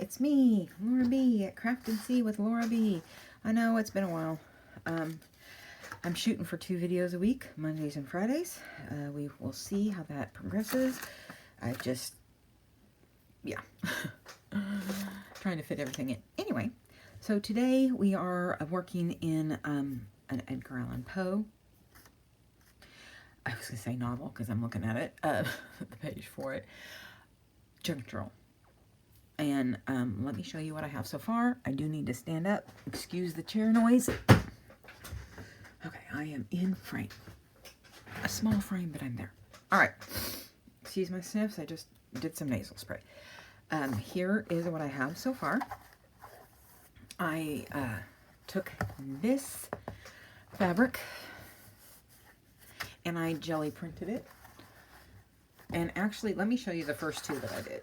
it's me, Laura B at Craft and See with Laura B. I know it's been a while. I'm shooting for 2 videos a week, Mondays and Fridays. We will see how that progresses. I just, yeah, trying to fit everything in. Anyway, so today we are working in an Edgar Allan Poe. I was going to say novel because I'm looking at it, the page for it. Junk journal. And let me show you what I have so far. I do need to stand up. Excuse the chair noise. Okay, I am in frame. A small frame, but I'm there. All right. Excuse my sniffs. I just did some nasal spray. Here is what I have so far. I took this fabric and I jelly printed it. And actually, let me show you the first 2 that I did.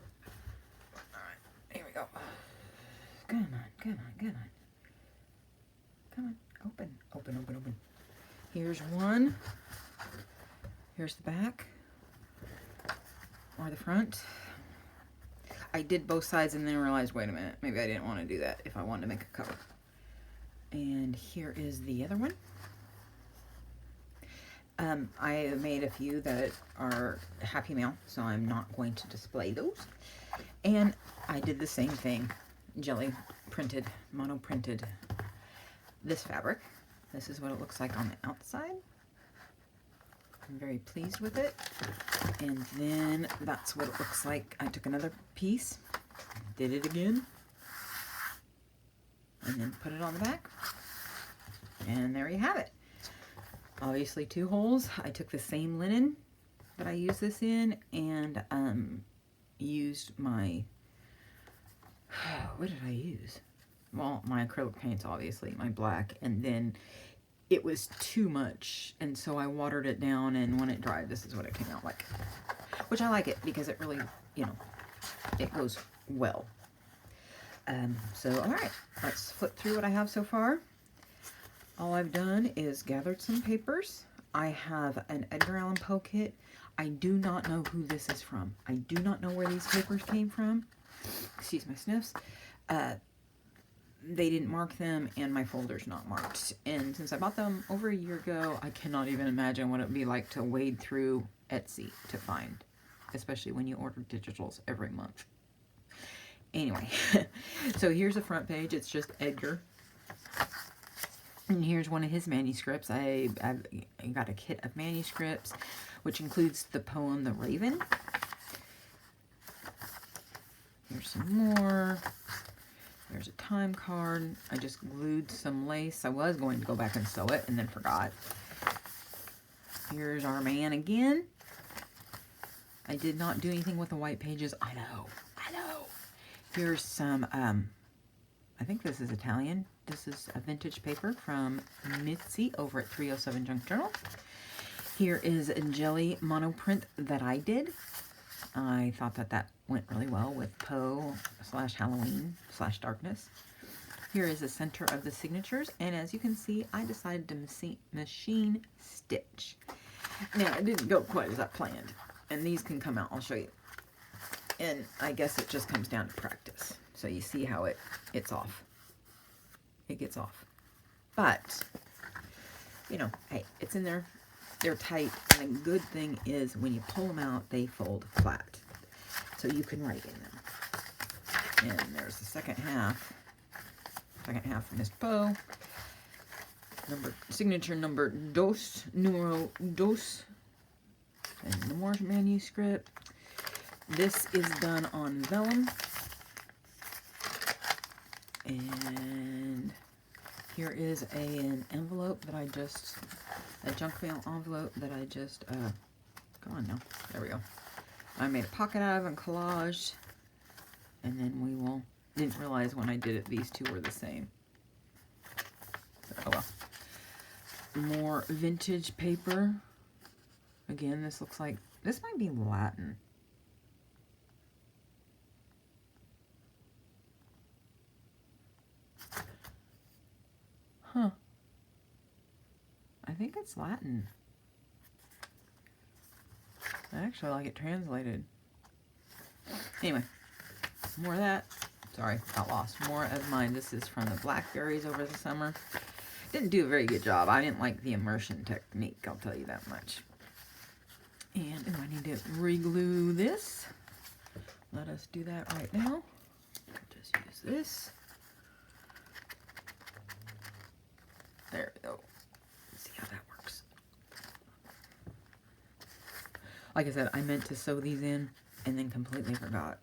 Here we go. Come on, come on, come on. Come on, open, open, open, open. Here's one. Here's the back. Or the front. I did both sides and then realized, wait a minute, maybe I didn't want to do that if I wanted to make a cover. And here is the other one. I made a few that are Happy Mail, so I'm not going to display those. And I did the same thing, jelly printed, mono printed this fabric. This is what it looks like on the outside. I'm very pleased with it. And then that's what it looks like. I took another piece, did it again, and then put it on the back. And there you have it. Obviously 2 holes. I took the same linen that I used this in and used my, what did I use? Well, my acrylic paints, obviously, my black, and then it was too much, and so I watered it down, and when it dried, this is what it came out like. Which I like it, because it really, you know, it goes well. So, alright, let's flip through what I have so far. All I've done is gathered some papers. I have an Edgar Allan Poe kit. I do not know who this is from. I do not know where these papers came from. Excuse my sniffs. They didn't mark them, and my folder's not marked. And since I bought them over a year ago, I cannot even imagine what it would be like to wade through Etsy to find, especially when you order digitals every month. Anyway, so here's the front page. It's just Edgar. And here's one of his manuscripts. I got a kit of manuscripts, which includes the poem The Raven. Here's some more. There's a time card. I just glued some lace. I was going to go back and sew it and then forgot. Here's our man again. I did not do anything with the white pages. I know. Here's some, I think this is Italian. This is a vintage paper from Mitzi over at 307 Junk Journal. Here is a jelly monoprint that I did. I thought that that went really well with Poe / Halloween / darkness. Here is the center of the signatures, and as you can see, I decided to machine stitch. Now, it didn't go quite as I planned, and these can come out. I'll show you. And I guess it just comes down to practice. So you see how it's off. It gets off. But, you know, hey, it's in there. They're tight. And the good thing is when you pull them out, they fold flat. So you can write in them. And there's the second half. Second half of Mr. Poe. Signature number numero dos. And more manuscript. This is done on vellum. And here is an envelope that I just, a junk mail envelope that I just, come on now, there we go. I made a pocket out of and collaged, and then we will, didn't realize when I did it, these 2 were the same. So, oh well. More vintage paper. Again, this looks like, this might be Latin. Huh. I think it's Latin. I actually like it translated. Anyway, more of that. sorry, got lost. More of mine. This is from the blackberries over the summer. Didn't do a very good job. I didn't like the immersion technique, I'll tell you that much. And I need to re-glue this. Let us do that right now. Just use this. There we go. Let's see how that works. Like I said, I meant to sew these in and then completely forgot.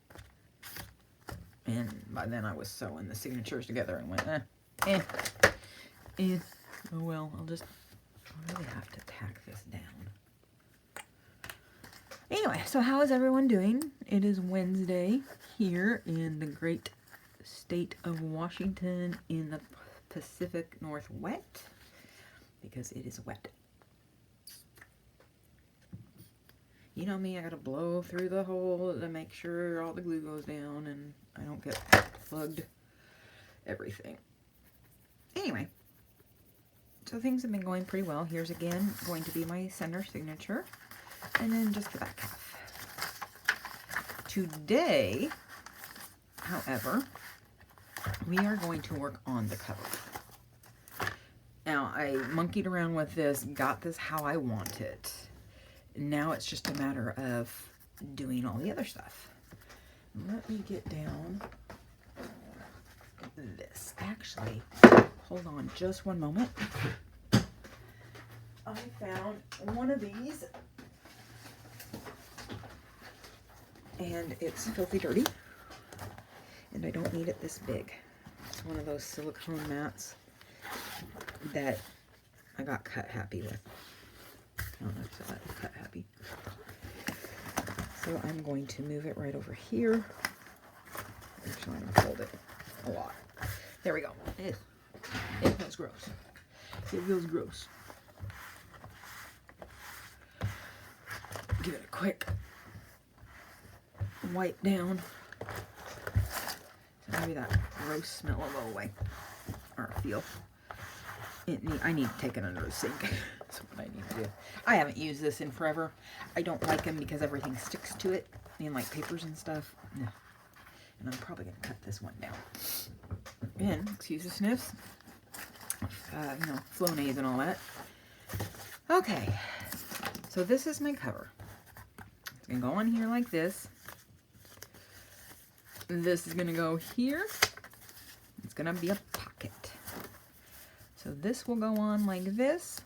And by then I was sewing the signatures together and went, oh well, I really have to tack this down. Anyway, so how is everyone doing? It is Wednesday here in the great state of Washington in the Pacific Northwest, because it is wet. You know me, I gotta blow through the hole to make sure all the glue goes down and I don't get plugged everything. Anyway, so things have been going pretty well. Here's again going to be my center signature, and then just the back half. Today, however, we are going to work on the cover. Now, I monkeyed around with this, got this how I want it. Now it's just a matter of doing all the other stuff. Let me get down this. Actually, hold on just one moment. I found one of these and it's filthy dirty and I don't need it this big. It's one of those silicone mats that I got cut happy with. I don't know if you saw that, cut happy. So I'm going to move it right over here. Actually, I'm going to hold it a lot. There we go. It feels gross. It feels gross. Give it a quick wipe down. So maybe that gross smell will go away. Or feel. I need to take it under the sink. That's what I need to do. I haven't used this in forever. I don't like them because everything sticks to it. I mean, like papers and stuff. Yeah. And I'm probably going to cut this one down. And, excuse the sniffs. You know, Flonase and all that. Okay. So this is my cover. It's going to go on here like this. This is going to go here. It's going to be a pocket. So this will go on like this.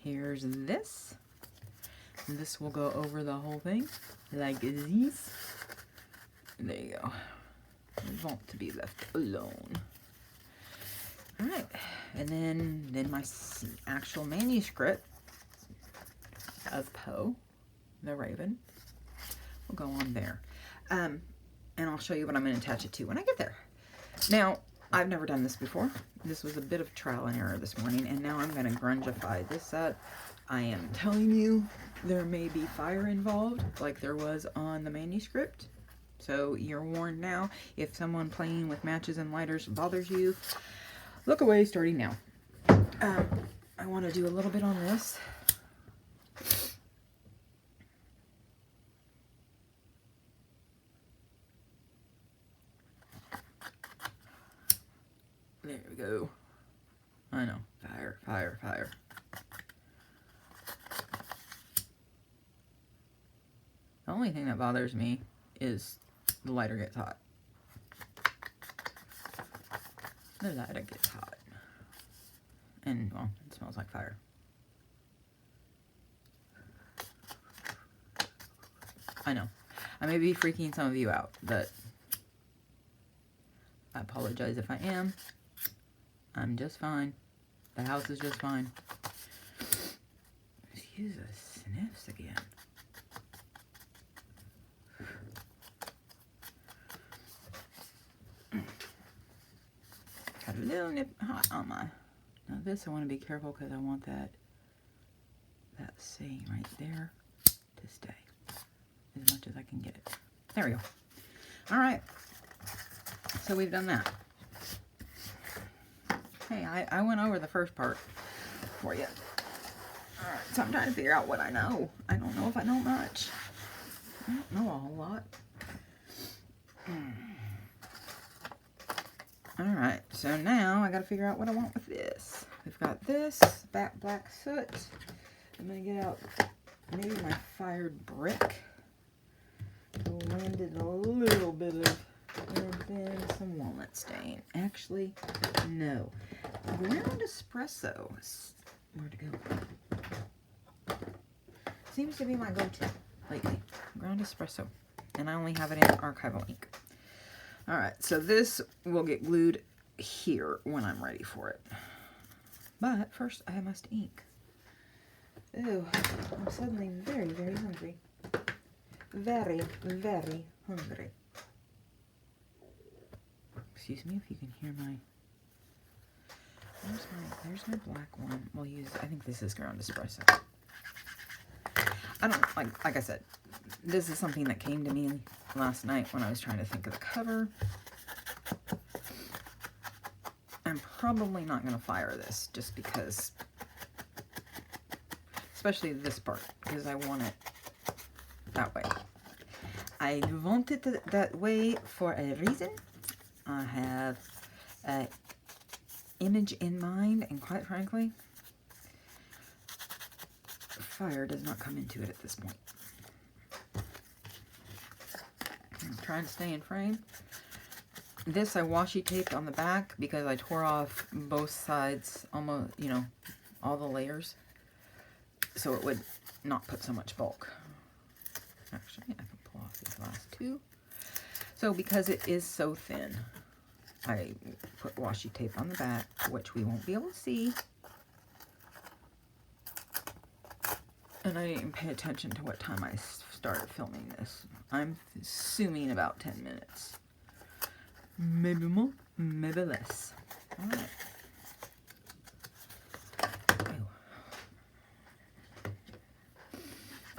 Here's this. This will go over the whole thing like this. There you go. Want to be left alone. Alright. And then my actual manuscript of Poe, the Raven, will go on there. And I'll show you what I'm going to attach it to when I get there. Now, I've never done this before. This was a bit of trial and error this morning, and now I'm going to grungify this up. I am telling you, there may be fire involved, like there was on the manuscript. So you're warned now. If someone playing with matches and lighters bothers you, look away starting now. I want to do a little bit on this. There we go. I know. Fire, fire, fire. The only thing that bothers me is the lighter gets hot. The lighter gets hot. And, well, it smells like fire. I know. I may be freaking some of you out, but I apologize if I am. I'm just fine. The house is just fine. Excuse the sniffs again. Got a little nip hot on my. Now this I want to be careful because I want that saying right there to stay as much as I can get it. There we go. All right. So we've done that. Hey, I went over the first part for you. Alright, so I'm trying to figure out what I know. I don't know if I know much. I don't know a whole lot. Alright, so now I gotta figure out what I want with this. We've got this, black soot. I'm gonna get out maybe my fired brick. Landed a little bit of, and then some walnut stain. Actually, no. Ground espresso. Where'd it go? Seems to be my go-to lately. Ground espresso. And I only have it in archival ink. Alright, so this will get glued here when I'm ready for it. But first I must ink. Ew, I'm suddenly very, very hungry. Very, very hungry. Excuse me if you can hear my... There's my black one. We'll use, I think this is ground espresso. I don't, like I said, this is something that came to me last night when I was trying to think of the cover. I'm probably not going to fire this just because, especially this part, because I want it that way. I want it that way for a reason. I have an image in mind, and quite frankly, fire does not come into it at this point. I'm trying to stay in frame. This I washi taped on the back because I tore off both sides, almost, you know, all the layers, so it would not put so much bulk. Actually, I can pull off these last two. So because it is so thin, I put washi tape on the back, which we won't be able to see. And I didn't pay attention to what time I started filming this. I'm assuming about 10 minutes. Maybe more, maybe less. Alright.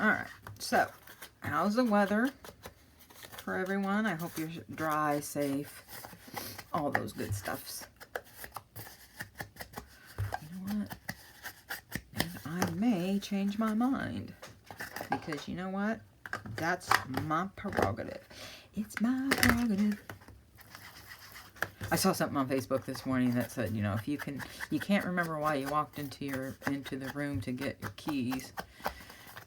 Alright, so how's the weather for everyone? I hope you're dry, safe, all those good stuffs. You know what? And I may change my mind. Because you know what? That's my prerogative. It's my prerogative. I saw something on Facebook this morning that said, you know, if you can't remember why you walked into the room to get your keys,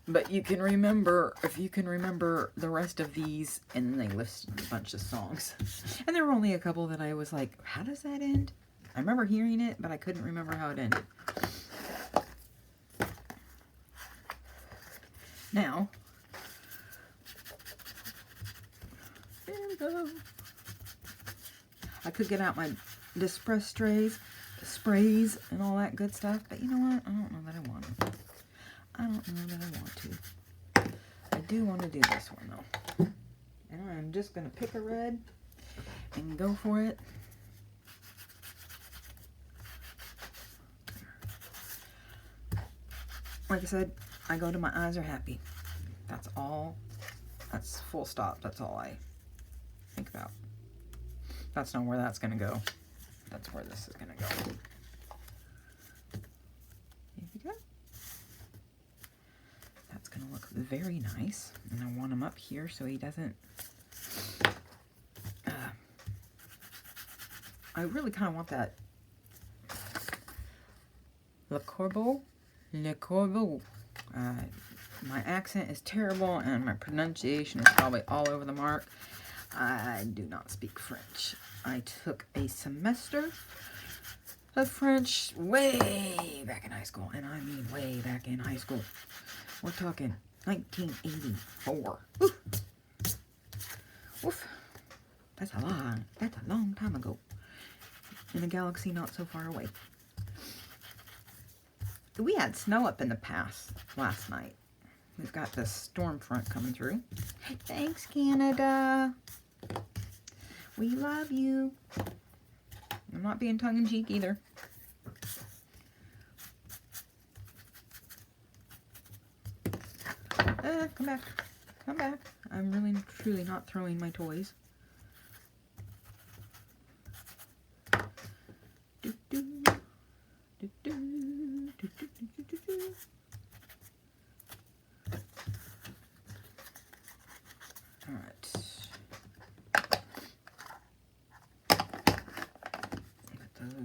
but you can remember, if you can remember the rest of these, and then they listed a bunch of songs. And there were only a couple that I was like, how does that end? I remember hearing it, but I couldn't remember how it ended. Now, there we go. I could get out my Distress sprays and all that good stuff, but you know what? I don't know that I want to. I don't know that I want to. I do want to do this one though. And I'm just going to pick a red and go for it. Like I said, I go to my eyes are happy. That's all. That's full stop. That's all I think about. That's not where that's going to go. That's where this is going to go. Here we go. That's going to look very nice. And I want him up here so he doesn't... I really kind of want that Le Corbeau. My accent is terrible and my pronunciation is probably all over the mark. I do not speak French. I took a semester of French way back in high school. And I mean way back in high school. We're talking 1984. Woof. Woof. That's a long time ago. In a galaxy not so far away. We had snow up in the pass last night. We've got this storm front coming through. Thanks, Canada. We love you. I'm not being tongue-in-cheek either. Come back. Come back. I'm really, truly not throwing my toys.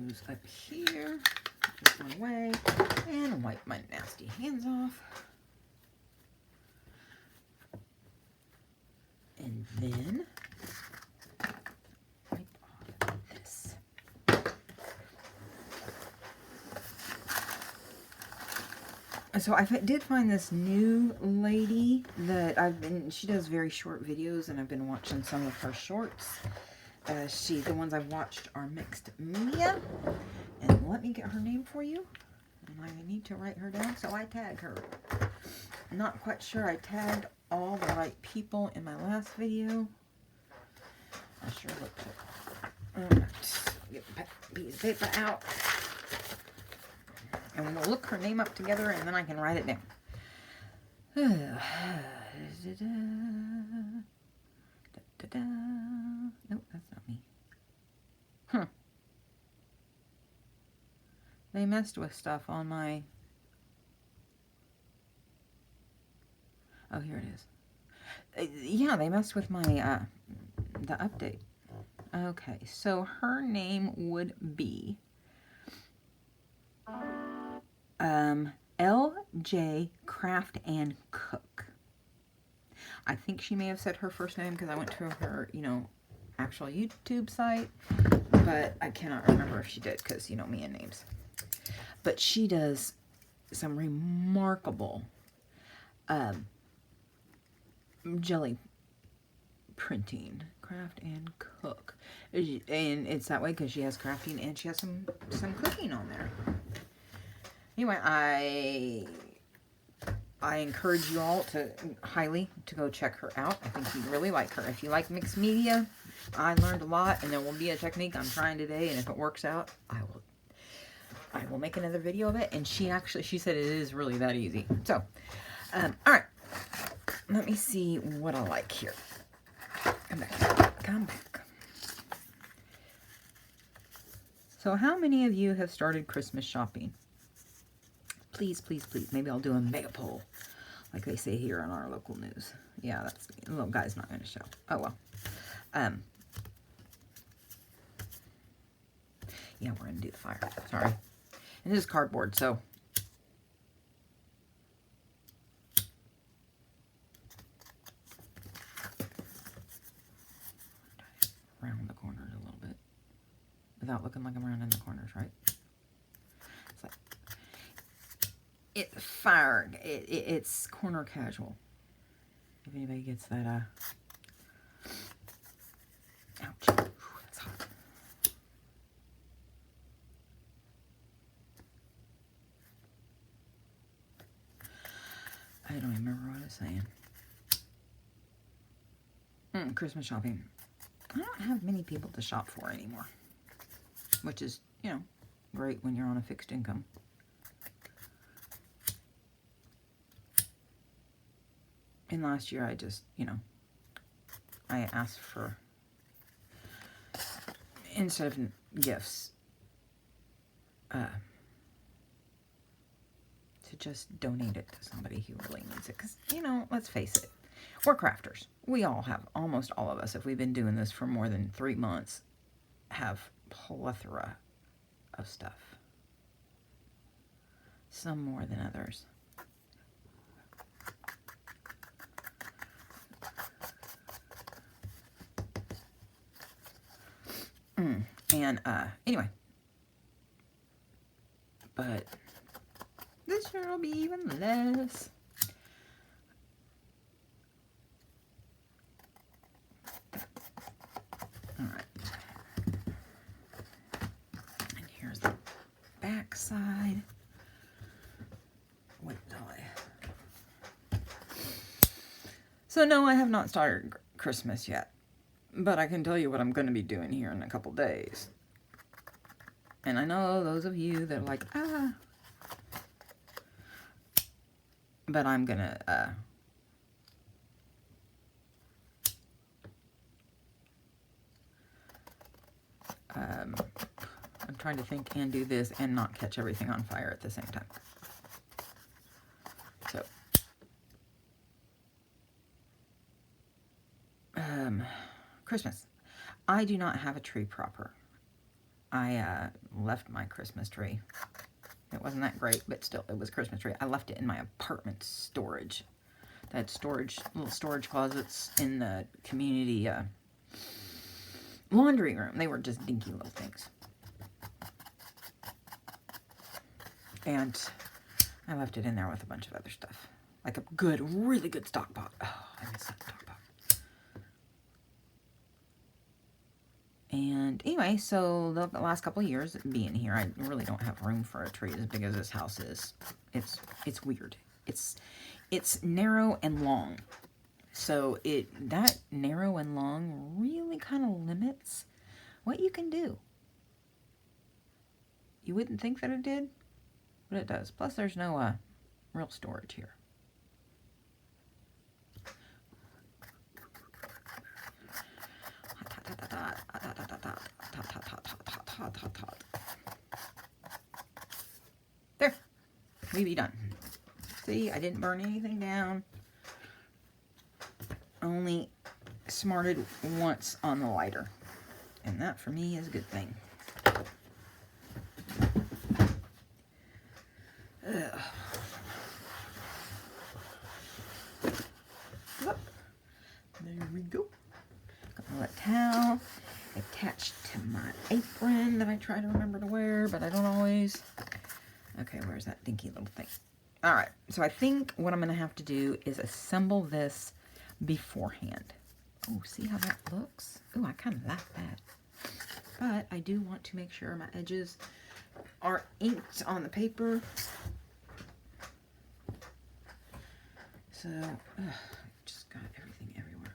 those up here, this one away, and wipe my nasty hands off. And then wipe off this. So I did find this new lady that she does very short videos, and I've been watching some of her shorts. The ones I've watched are mixed media. And let me get her name for you. And I need to write her down, so I tag her. I'm not quite sure I tagged all the right people in my last video. I sure looked at it. Alright, get the piece of paper out. And we'll look her name up together, and then I can write it down. Nope, that's not me. They messed with stuff on my... Oh, here it is. Yeah, they messed with my, the update. Okay, so her name would be... L.J. Craft and Cook. I think she may have said her first name because I went to her, actual YouTube site, but I cannot remember if she did because, me and names. But she does some remarkable jelly printing. Craft and Cook. And it's that way because she has crafting and she has some cooking on there. Anyway, I encourage you all highly to go check her out. I think you'd really like her. If you like mixed media, I learned a lot, and there will be a technique I'm trying today, and if it works out, I will make another video of it. And she said it is really that easy. So, all right, let me see what I like here. Come back. So how many of you have started Christmas shopping? Please, please, please. Maybe I'll do a mega poll, like they say here on our local news. Yeah, that's the little guy's not going to show. Oh well. Yeah, we're going to do the fire. Sorry. And this is cardboard, so. Round the corners a little bit, without looking like I'm rounding the corners, right? It's like. It's corner casual. If anybody gets that, ouch. Ooh, that's hot. I don't remember what I was saying. Christmas shopping. I don't have many people to shop for anymore, which is, great when you're on a fixed income. And last year I just, I asked for, instead of gifts, to just donate it to somebody who really needs it. Because, let's face it, we're crafters. We all have, almost all of us, if we've been doing this for more than 3 months, have plethora of stuff. Some more than others. And, anyway. But this year will be even less. Alright. And here's the back side. Wait till So, no, I have not started Christmas yet. But I can tell you what I'm going to be doing here in a couple days. And I know those of you that are like, but I'm going to, I'm trying to think and do this and not catch everything on fire at the same time. So, Christmas. I do not have a tree proper. I left my Christmas tree. It wasn't that great, but still, it was a Christmas tree. I left it in my apartment storage. That little storage closets in the community laundry room. They were just dinky little things. And I left it in there with a bunch of other stuff. Like a good, really good stock pot. Oh, I miss that stock pot. And anyway, so the last couple of years being here, I really don't have room for a tree as big as this house is. It's weird. It's narrow and long. So that narrow and long really kind of limits what you can do. You wouldn't think that it did, but it does. Plus, there's no real storage here. There, we be done. See, I didn't burn anything down. Only smarted once on the lighter, and that for me is a good thing. Ugh. There we go. Got my wet towel attached to my apron that I try to remember to wear, but I don't always. Okay, where's that dinky little thing? All right, so I think what I'm going to have to do is assemble this beforehand. Oh, see how that looks? Oh, I kind of like that. But I do want to make sure my edges are inked on the paper. So, just got everything everywhere.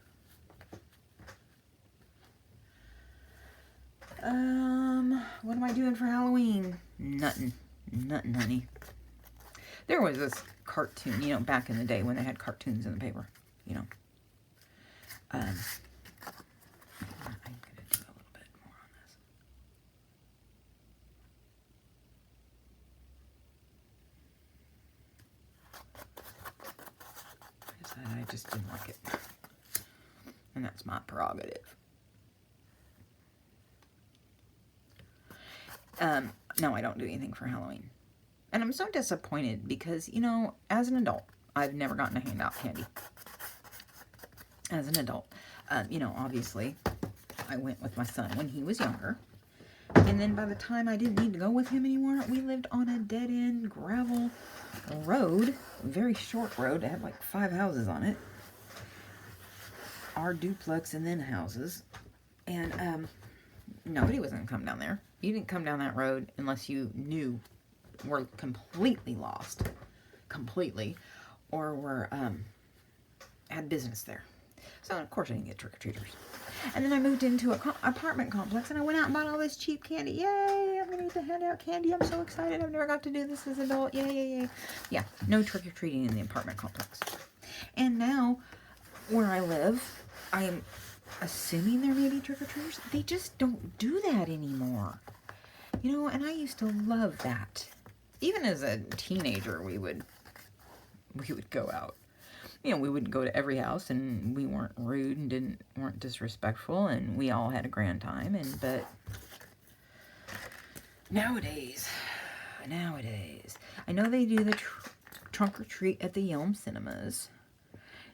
What am I doing for Halloween? Nothing, honey. There was this cartoon, you know, back in the day when they had cartoons in the paper, you know. I'm going to do a little bit more on this. I just didn't like it. And that's my prerogative. No, I don't do anything for Halloween. And I'm so disappointed because, you know, as an adult, I've never gotten to hand out candy. As an adult. You know, obviously, I went with my son when he was younger. And then by the time I didn't need to go with him anymore, we lived on a dead-end gravel road. A very short road. It had like 5 houses on it. Our duplex and then houses. And nobody was going to come down there. You didn't come down that road unless you knew were completely lost. Completely. Or were, had business there. So, of course, I didn't get trick-or-treaters. And then I moved into an apartment complex, and I went out and bought all this cheap candy. Yay! I'm going to get to hand out candy. I'm so excited. I've never got to do this as an adult. Yay, yay, yay. Yeah, no trick-or-treating in the apartment complex. And now, where I live, I am assuming there may be trick-or-treaters. They just don't do that anymore. You know, and I used to love that. Even as a teenager, we would go out. You know, we wouldn't go to every house, and we weren't rude and weren't disrespectful, and we all had a grand time. But nowadays, I know they do the trunk or treat at the Yelm Cinemas,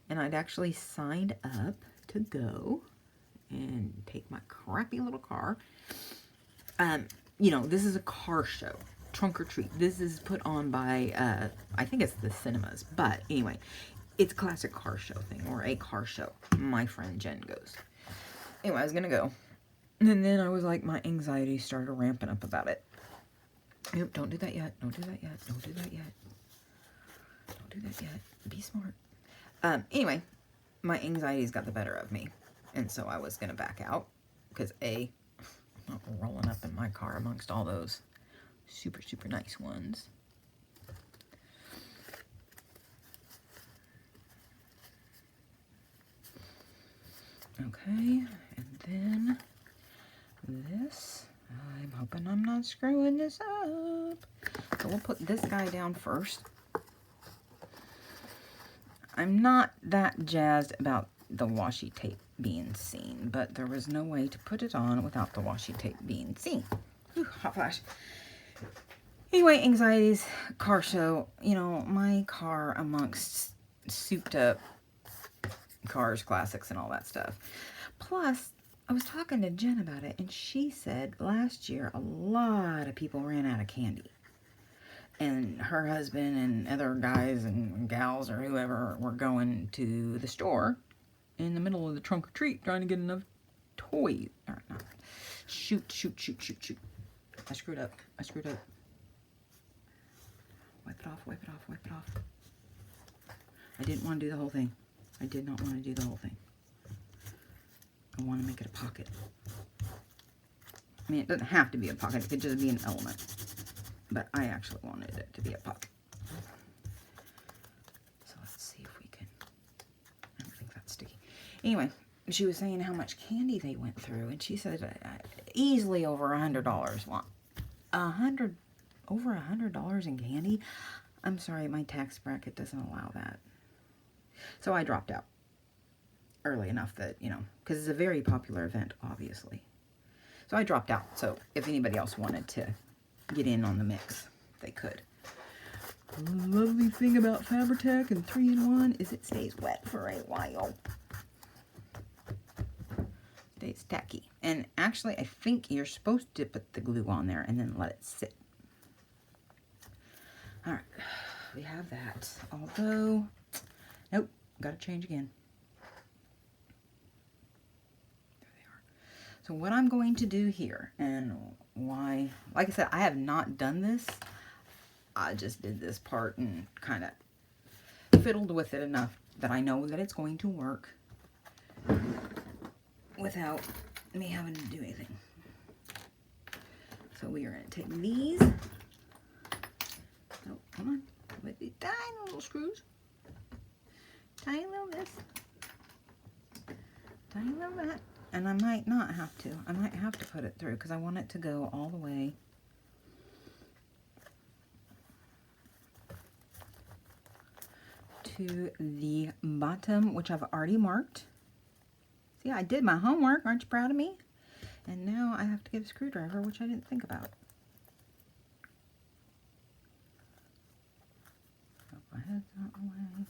and I'd actually signed up to go and take my crappy little car. You know, this is a car show. Trunk or treat. This is put on by, I think it's the cinemas. But anyway, it's a classic car show thing, or a car show. My friend Jen goes. Anyway, I was going to go. And then I was like, my anxiety started ramping up about it. Nope, don't do that yet. Don't do that yet. Don't do that yet. Don't do that yet. Be smart. Anyway, my anxiety's got the better of me. And so I was going to back out. Because A, I'm not rolling up in my car amongst all those super, super nice ones. Okay, and then this, I'm hoping I'm not screwing this up. So we'll put this guy down first. I'm not that jazzed about the washi tape being seen, but there was no way to put it on without the washi tape being seen. Whew, hot flash. Anyway, anxieties, car show. You know, my car amongst souped up cars, classics, and all that stuff. Plus, I was talking to Jen about it, and she said last year a lot of people ran out of candy. And her husband and other guys and gals or whoever were going to the store in the middle of the trunk or treat trying to get enough toys. Or not. Shoot. I screwed up. Wipe it off. I didn't want to do the whole thing. I did not want to do the whole thing. I want to make it a pocket. I mean, it doesn't have to be a pocket. It could just be an element. But I actually wanted it to be a pocket. So let's see if we can... I don't think that's sticky. Anyway, she was saying how much candy they went through. And she said easily over $100. Well, over $100 in candy? I'm sorry, my tax bracket doesn't allow that. So I dropped out early enough that, you know, because it's a very popular event, obviously. So I dropped out. So if anybody else wanted to get in on the mix, they could. The lovely thing about Fabri-Tac and 3-in-1 is it stays wet for a while. Stays tacky. And actually, I think you're supposed to put the glue on there and then let it sit. All right, we have that. Although, nope, got to change again. There they are. So what I'm going to do here, and why, like I said, I have not done this. I just did this part and kind of fiddled with it enough that I know that it's going to work without me having to do anything. So we are going to take these. Oh, come on. With these tiny little screws. Tiny little this. Tiny little that. And I might not have to. I might have to put it through because I want it to go all the way to the bottom, which I've already marked. See, I did my homework. Aren't you proud of me? And now I have to get a screwdriver, which I didn't think about. My head's out of the way.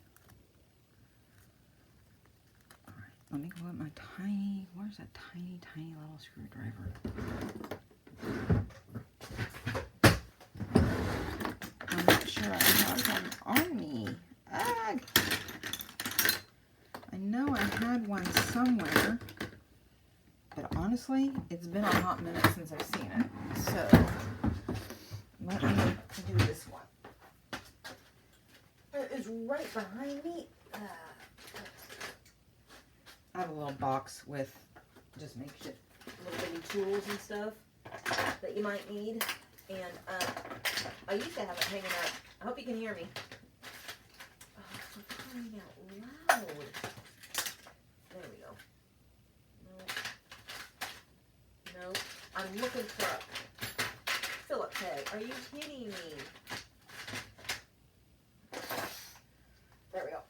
Alright, let me go with my tiny, where's that tiny little screwdriver? I'm not sure I have one on me. Ugh! I know I had one somewhere, but honestly, it's been a hot minute since I've seen it. So, let me do this one. It is right behind me. I have a little box with just makeshift little bitty tools and stuff that you might need. And I used to have it hanging up. I hope you can hear me. Oh, for crying out loud. There we go. No. I'm looking for a Phillips head. Are you kidding me? There we go.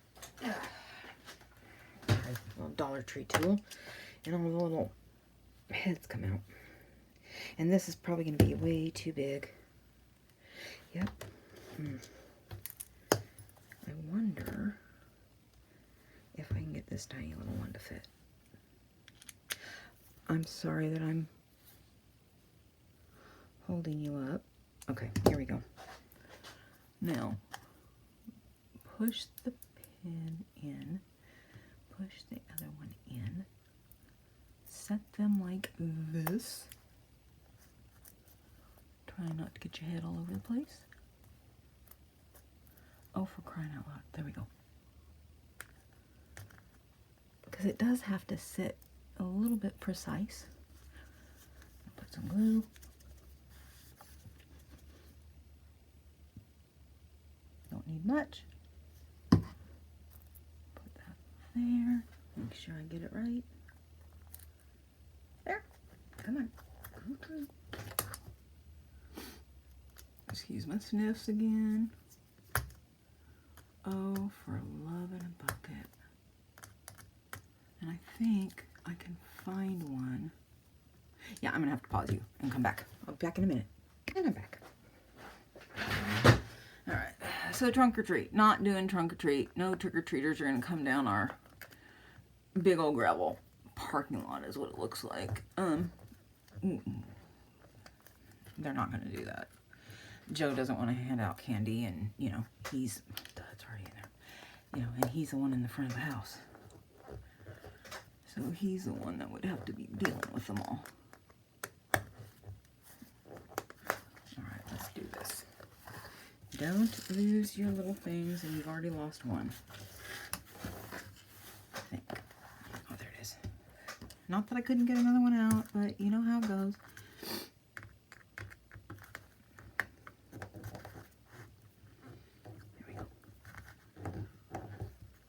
A little Dollar Tree tool. And all the little heads come out. And this is probably going to be way too big. Yep. I wonder if I can get this tiny little one to fit. I'm sorry that I'm holding you up. Okay, here we go. Now, push the pin in, push the other one in, set them like this. Try not to get your head all over the place. Oh, for crying out loud. There we go. Because it does have to sit a little bit precise. Put some glue. Don't need much. Put that there. Make sure I get it right. There. Come on. Go through. Excuse my sniffs again. Oh, for love and a bucket. And I think I can find one. Yeah, I'm gonna have to pause you and come back. I'll be back in a minute. And I'm back. Alright, so trunk or treat. Not doing trunk or treat. No trick-or-treaters are gonna come down our big old gravel parking lot is what it looks like. They're not gonna do that. Joe doesn't want to hand out candy, and you know, it's already in there. You know, and he's the one in the front of the house. So he's the one that would have to be dealing with them all. Alright, let's do this. Don't lose your little things, and you've already lost one. I think. Oh, there it is. Not that I couldn't get another one out, but you know how it goes. There we go.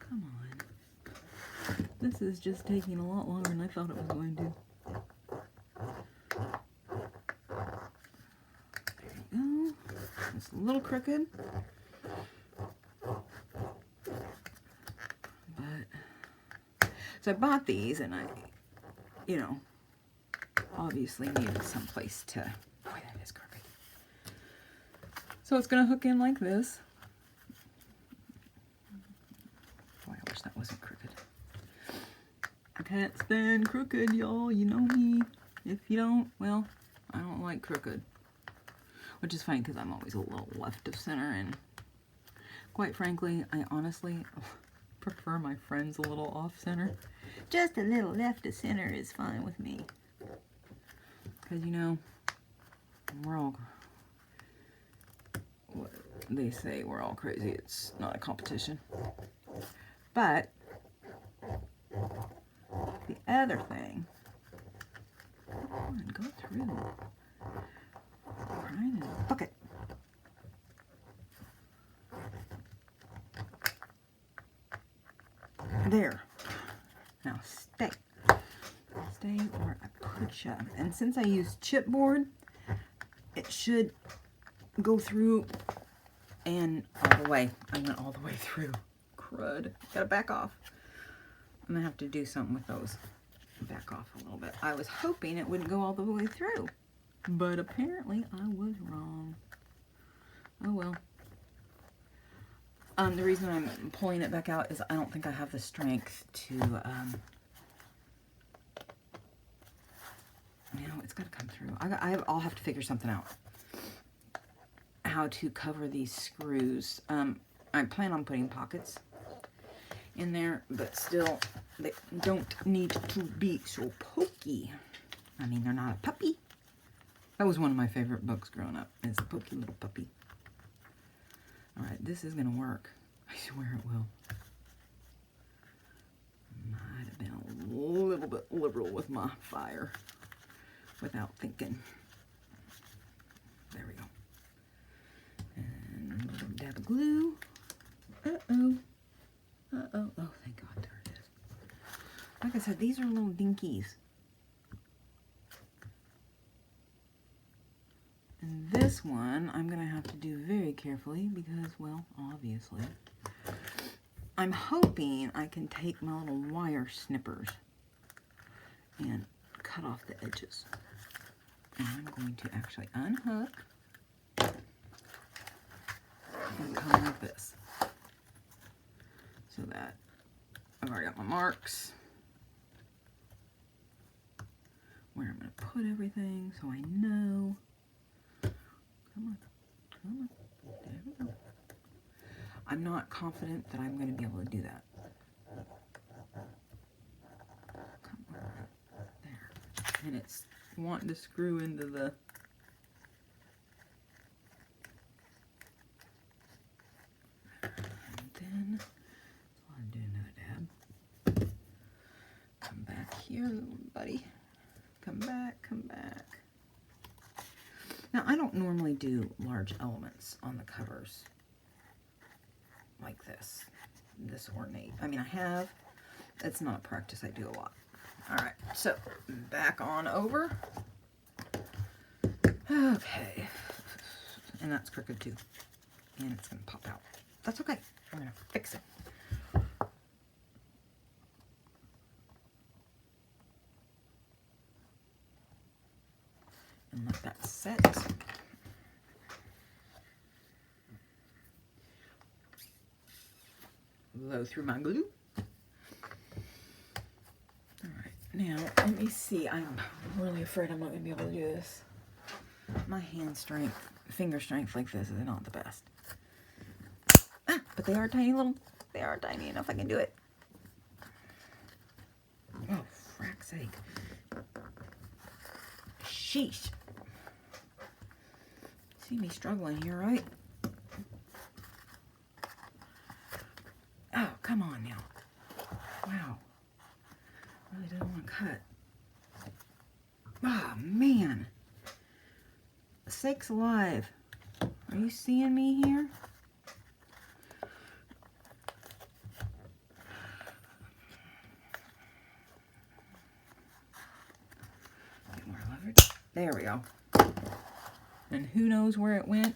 Come on. This is just taking a lot longer than I thought it was going to. There you go. It's a little crooked. But, so I bought these, and I, you know, obviously needed some place to, boy, that is crooked. So it's going to hook in like this. Boy, I wish that wasn't crooked. I can't stand crooked, y'all. You know me. If you don't, well, I don't like crooked. Which is funny because I'm always a little left of center, and quite frankly, I honestly prefer my friends a little off center. Just a little left of center is fine with me. Because, you know, we're all, what they say, we're all crazy. It's not a competition. But the other thing, come on, go through. Crying in a bucket. There. Now stay. Stay where I put you. And since I use chipboard, it should go through and all the way. I went all the way through. Crud. Gotta back off. I'm gonna have to do something with those. Back off a little bit. I was hoping it wouldn't go all the way through. But apparently I was wrong. Oh well. The reason I'm pulling it back out is I don't think I have the strength to, you know, it's got to come through. I'll have to figure something out. How to cover these screws. I plan on putting pockets in there, but still, they don't need to be so pokey. I mean, they're not a puppy. That was one of my favorite books growing up. It's a pokey little puppy. Alright, this is going to work. I swear it will. Might have been a little bit liberal with my fire without thinking. There we go. And a little dab of glue. Uh-oh. Uh-oh. Oh, thank God, there it is. Like I said, these are little dinkies. And this one, I'm going to have to do very carefully because, well, obviously, I'm hoping I can take my little wire snippers and cut off the edges. And I'm going to actually unhook and come like this. So that I've already got my marks where I'm going to put everything so I know. Come on, come on, there we go. I'm not confident that I'm going to be able to do that. Come on, there. And it's wanting to screw into the... And then, I'll do another dab. Come back here, little buddy. Come back, come back. Now, I don't normally do large elements on the covers like this ornate. I mean, I have. It's not a practice I do a lot. All right, so back on over. Okay. And that's crooked too. And it's going to pop out. That's okay. We're going to fix it. and let that set. Blow through my glue. Alright, now let me see. I'm really afraid I'm not going to be able to do this. My hand strength, finger strength like this is not the best. Ah, but they are tiny enough I can do it. Oh, frack's sake. Sheesh. See me struggling here, right? Oh, come on now. Wow. Really didn't want to cut. Oh, man. Sakes alive. Are you seeing me here? Get more leverage. There we go. And who knows where it went?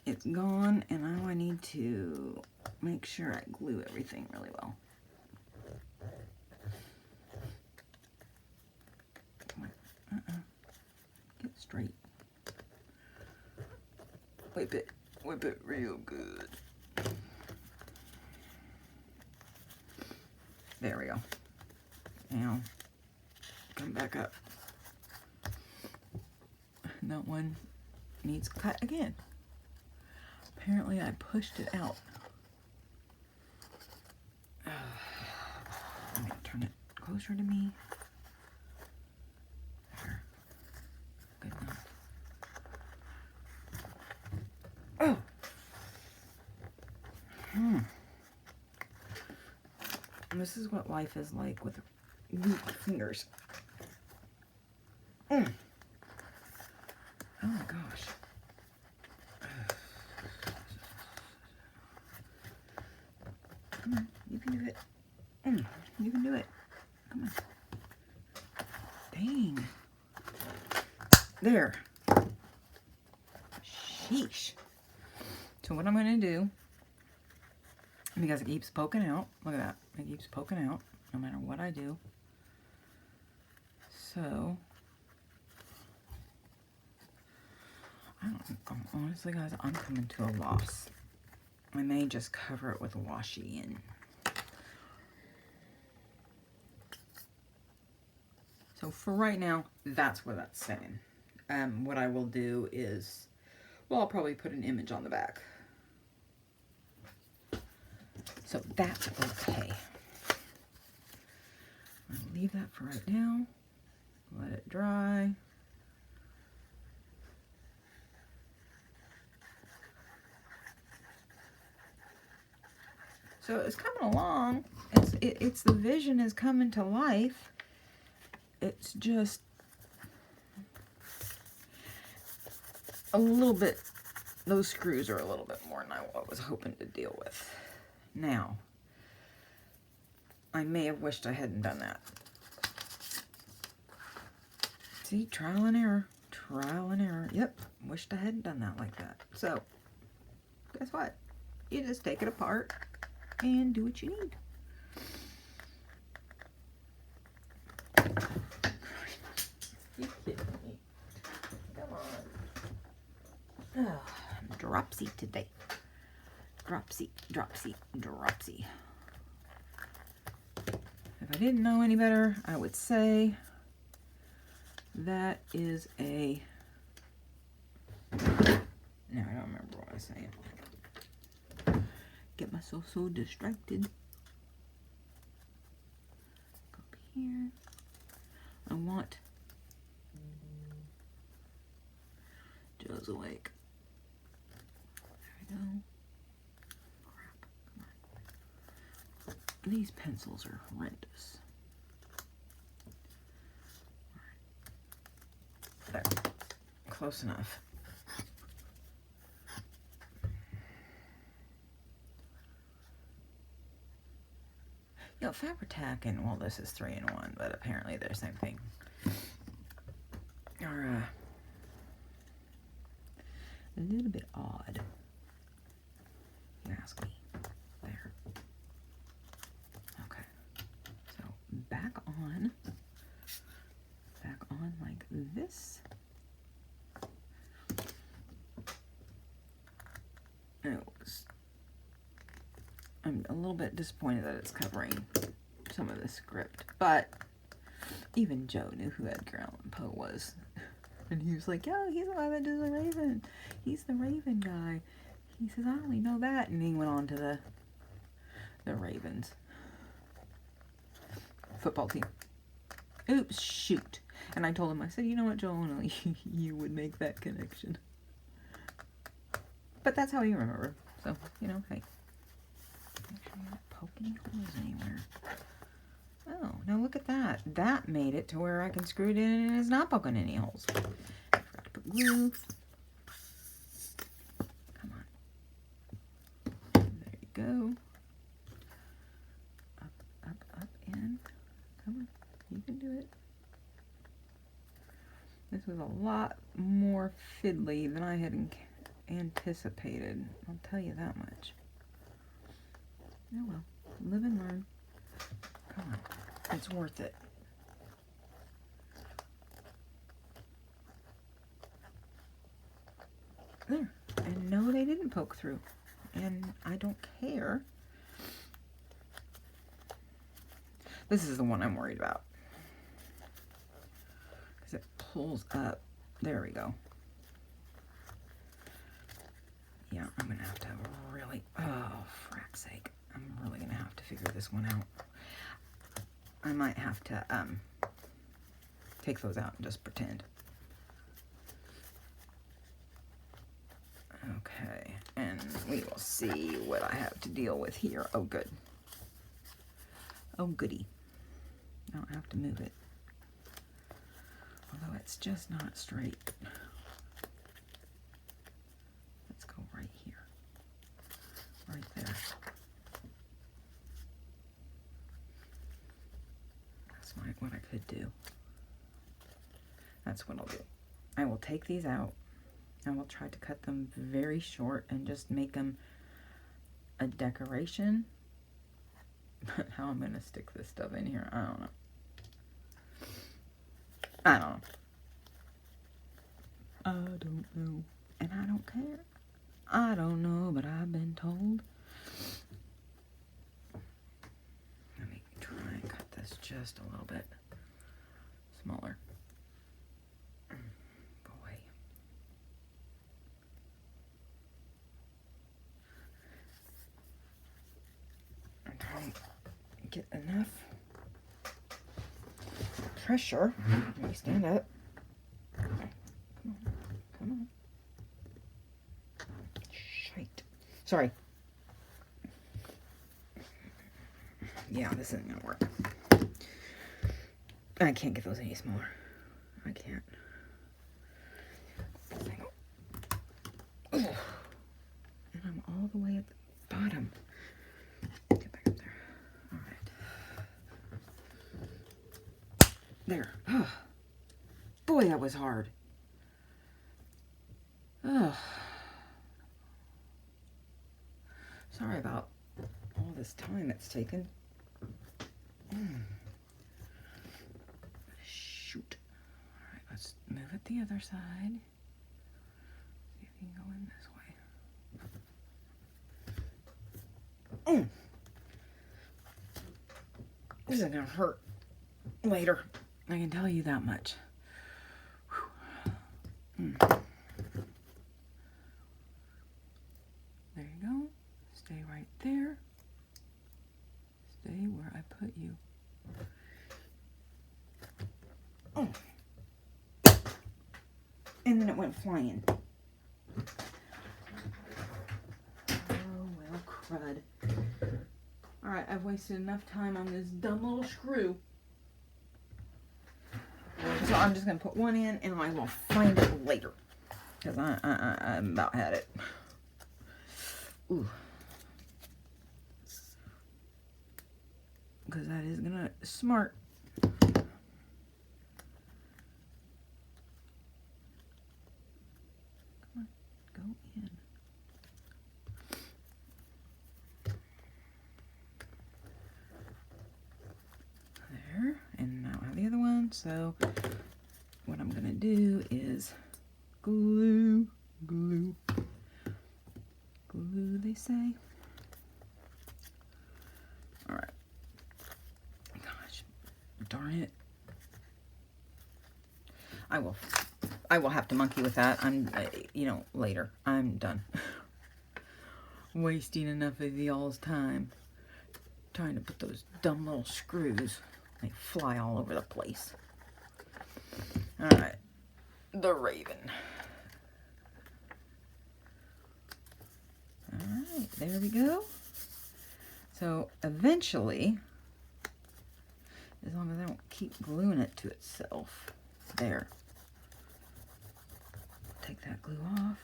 It's gone, and now I need to make sure I glue everything really well. Come on. Get straight. Whip it real good. There we go. Now, come back up. That one needs cut again. Apparently I pushed it out. I'm gonna turn it closer to me. There. Good enough. Oh! And this is what life is like with weak fingers. Oh my gosh. Come on, you can do it. You can do it. Come on. Dang. There. Sheesh. So what I'm going to do, because it keeps poking out, look at that. It keeps poking out no matter what I do. So, honestly guys, I'm coming to a loss. I may just cover it with washi and so for right now, that's where that's sitting. What I will do is, well, I'll probably put an image on the back. So that's okay. I'll leave that for right now. Let it dry. So it's coming along. It's the vision is coming to life. It's just a little bit, those screws are a little bit more than I was hoping to deal with. Now, I may have wished I hadn't done that. See, trial and error. Trial and error. Yep, wished I hadn't done that like that. So, guess what? You just take it apart and do what you need. You kidding me? Come on. Oh, dropsy today. Dropsy, dropsy, dropsy. If I didn't know any better, I would say that is a... No, I don't remember what I was saying. Get myself so distracted. Go up here. I want just like, there we go. Crap, come on. These pencils are horrendous. There, close enough. You know, Fabri-Tac and, well, this is 3-in-1, but apparently they're the same thing. Are a little bit odd, if you ask me. There. Okay. So back on like this. I'm a little bit disappointed that it's covering some of the script, but even Joe knew who Edgar Allan Poe was. And he was like, "Oh, he's the one that does the Raven. He's the Raven guy." He says, "I only know that." And he went on to the Ravens football team. Oops, shoot. And I told him, I said, "You know what, Joel, only you would make that connection." But that's how you remember. So, you know, hey. Make sure you're not poking holes anywhere. Oh, now look at that. That made it to where I can screw it in and it's not poking any holes. I forgot to put glue. Come on. There you go. Up, in. Come on. You can do it. This was a lot more fiddly than I had anticipated. I'll tell you that much. Oh well. Live and learn. Come on. It's worth it. There. And no, they didn't poke through. And I don't care. This is the one I'm worried about. Because it pulls up. There we go. Yeah, I'm going to have to really... Oh, frack's sake. I'm really going to have to figure this one out. I might have to take those out and just pretend. Okay, and we will see what I have to deal with here. Oh, good. Oh, goody. I don't have to move it. Although it's just not straight. Let's go right here. Right there. That's what I could do. That's what I'll do. I will take these out. I will try to cut them very short and just make them a decoration. But how I'm going to stick this stuff in here, I don't know. I don't know. And I don't care. I don't know, but I've been told. Let me try and cut this just a little bit smaller. Boy. I'm trying to get enough pressure. Let me stand up. Come on. Shite. Sorry. Yeah, this isn't gonna work. I can't get those any smaller. I can't. Oh. And I'm all the way at the bottom. Get back up there. All right. There. Oh. Boy, that was hard. Oh. Sorry about all this time it's taken. Shoot. All right, let's move it the other side. See if you can go in this way. This is gonna hurt later. I can tell you that much. There you go. Stay right there. Stay where I put you. Oh. And then it went flying. Oh, well, crud. Alright, I've wasted enough time on this dumb little screw. So I'm just going to put one in and I will find it later. Because I'm about had it. Ooh. Because that is going to smart. Come on, go in. There. And now I have the other one. So what I'm going do is glue, glue, glue, they say. All right. Gosh, darn it. I will have to monkey with that. You know, later. I'm done. Wasting enough of y'all's time trying to put those dumb little screws. They fly all over the place. All right. The Raven. All right, there we go. So eventually, as long as I don't keep gluing it to itself, there. Take that glue off.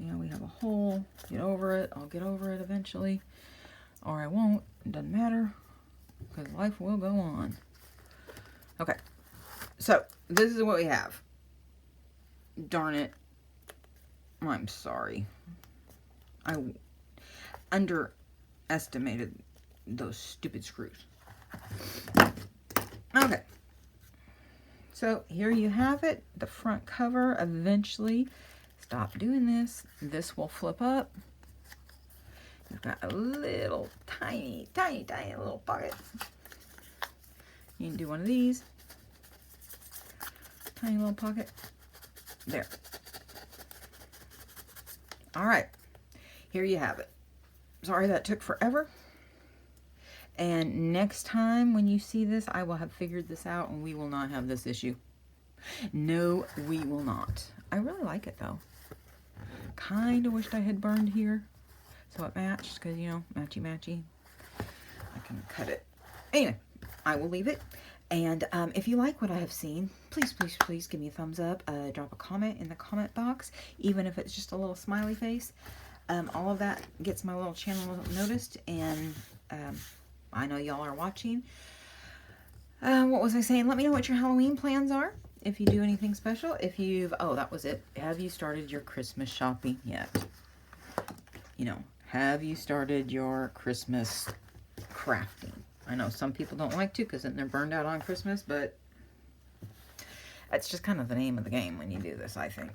You know, we have a hole. Get over it. I'll get over it eventually. Or I won't. It doesn't matter. Because life will go on. Okay. So, this is what we have. Darn it. I'm sorry. I underestimated those stupid screws. Okay. So, here you have it. The front cover. Eventually, stop doing this. This will flip up. You've got a little tiny, tiny, tiny little pocket. You can do one of these. Tiny little pocket. There. All right. Here you have it. Sorry that took forever. And next time when you see this, I will have figured this out and we will not have this issue. No, we will not. I really like it though. Kind of wished I had burned here so it matched because, you know, matchy matchy. I can cut it. Anyway, I will leave it. And if you like what I have seen, please, please, please give me a thumbs up. Drop a comment in the comment box, even if it's just a little smiley face. All of that gets my little channel noticed, and I know y'all are watching. What was I saying? Let me know what your Halloween plans are. If you do anything special. If you've... Oh, that was it. Have you started your Christmas shopping yet? You know, have you started your Christmas crafting? I know some people don't like to because then they're burned out on Christmas, but that's just kind of the name of the game when you do this, I think.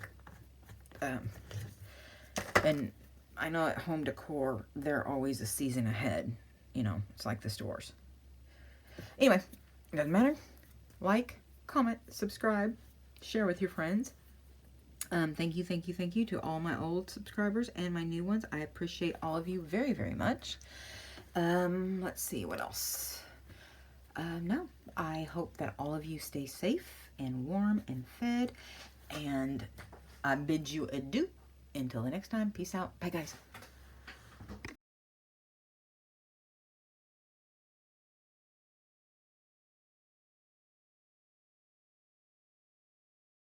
And I know at home decor, they're always a season ahead. You know, it's like the stores. Anyway, it doesn't matter. Like, comment, subscribe, share with your friends. Thank you, thank you, thank you to all my old subscribers and my new ones. I appreciate all of you very, very much. Let's see what else. No, I hope that all of you stay safe and warm and fed. And I bid you adieu. Until the next time, peace out. Bye, guys.